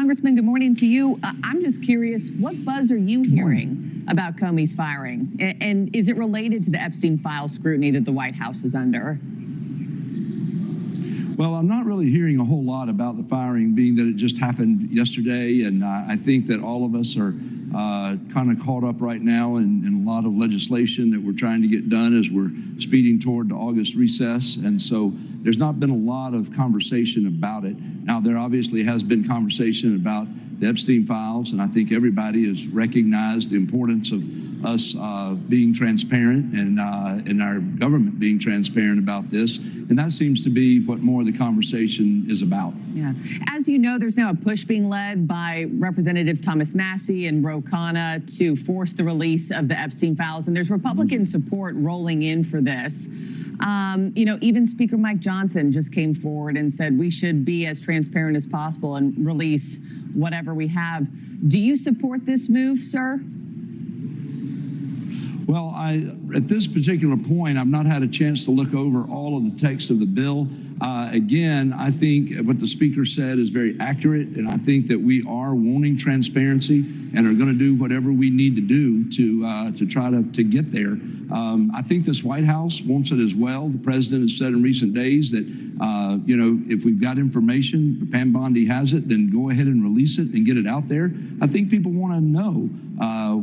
Congressman, good morning to you. I'm just curious, what buzz are you hearing about Comey's firing? And is it related to the Epstein file scrutiny that the White House is under? Well, I'm not really hearing a whole lot about the firing, being that it just happened yesterday. And I think that all of us are kind of caught up right now in a lot of legislation that we're trying to get done as we're speeding toward the August recess. And so there's not been a lot of conversation about it. Now, there obviously has been conversation about the Epstein files, and I think everybody has recognized the importance of us being transparent and our government being transparent about this. And that seems to be what more of the conversation is about. Yeah. As you know, there's now a push being led by Representatives Thomas Massie and Ro Khanna to force the release of the Epstein files. And there's Republican support rolling in for this. Even Speaker Mike Johnson just came forward and said we should be as transparent as possible and release whatever we have. Do you support this move, sir? Well, at this particular point, I've not had a chance to look over all of the text of the bill. Again, I think what the Speaker said is very accurate, and I think that we are wanting transparency and are going to do whatever we need to do to try to get there. I think this White House wants it as well. The President has said in recent days that, if we've got information, Pam Bondi has it, then go ahead and release it and get it out there. I think people want to know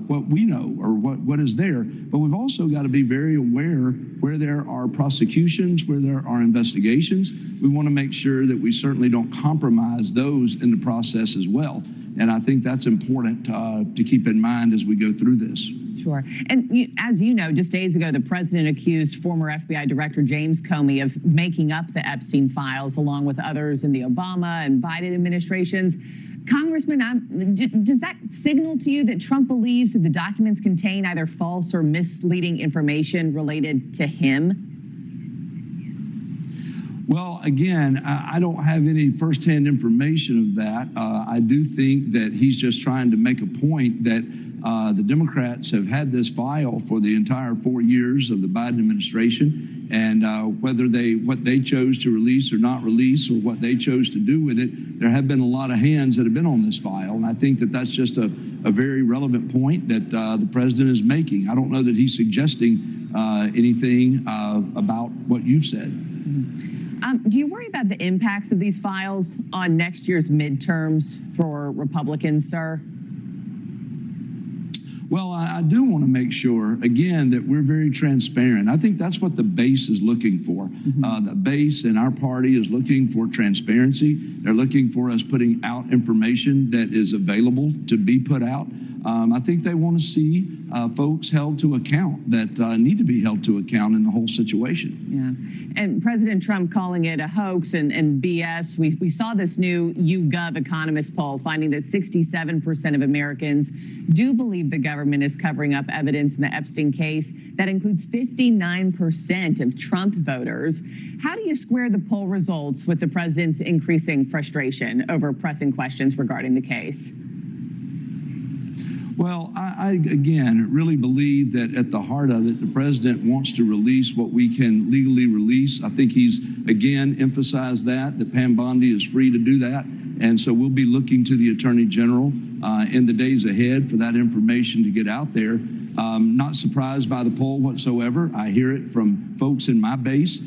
what we know or what is there. But we've also got to be very aware where there are prosecutions, where there are investigations. We want to make sure that we certainly don't compromise those in the process as well. And I think that's important to keep in mind as we go through this. Sure. And as you know, just days ago, the president accused former FBI Director James Comey of making up the Epstein files along with others in the Obama and Biden administrations. Congressman, does that signal to you that Trump believes that the documents contain either false or misleading information related to him? Well, again, I don't have any firsthand information of that. I do think that he's just trying to make a point that the Democrats have had this file for the entire 4 years of the Biden administration, and whether what they chose to release or not release or what they chose to do with it, there have been a lot of hands that have been on this file. And I think that that's just a very relevant point that the president is making. I don't know that he's suggesting anything about what you've said. Do you worry about the impacts of these files on next year's midterms for Republicans, sir? Well, I do want to make sure, again, that we're very transparent. I think that's what the base is looking for. The base in our party is looking for transparency. They're looking for us putting out information that is available to be put out. I think they want to see folks held to account that need to be held to account in the whole situation. Yeah. And President Trump calling it a hoax and BS. We saw this new YouGov Economist poll finding that 67% of Americans do believe the government is covering up evidence in the Epstein case. That includes 59% of Trump voters. How do you square the poll results with the president's increasing frustration over pressing questions regarding the case? Well, I again, really believe that at the heart of it, the president wants to release what we can legally release. I think he's, again, emphasized that Pam Bondi is free to do that. And so we'll be looking to the Attorney General in the days ahead for that information to get out there. Not surprised by the poll whatsoever. I hear it from folks in my base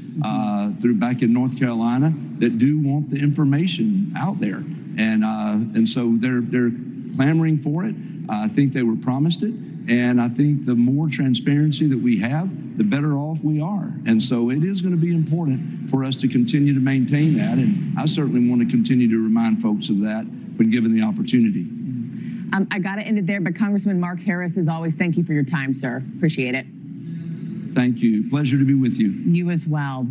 through back in North Carolina that do want the information out there. And so they're clamoring for it. I think they were promised it, and I think the more transparency that we have, the better off we are. And so it is going to be important for us to continue to maintain that, and I certainly want to continue to remind folks of that when given the opportunity. I got to end it there, but Congressman Mark Harris, as always, thank you for your time, sir. Appreciate it. Thank you. Pleasure to be with you. You as well.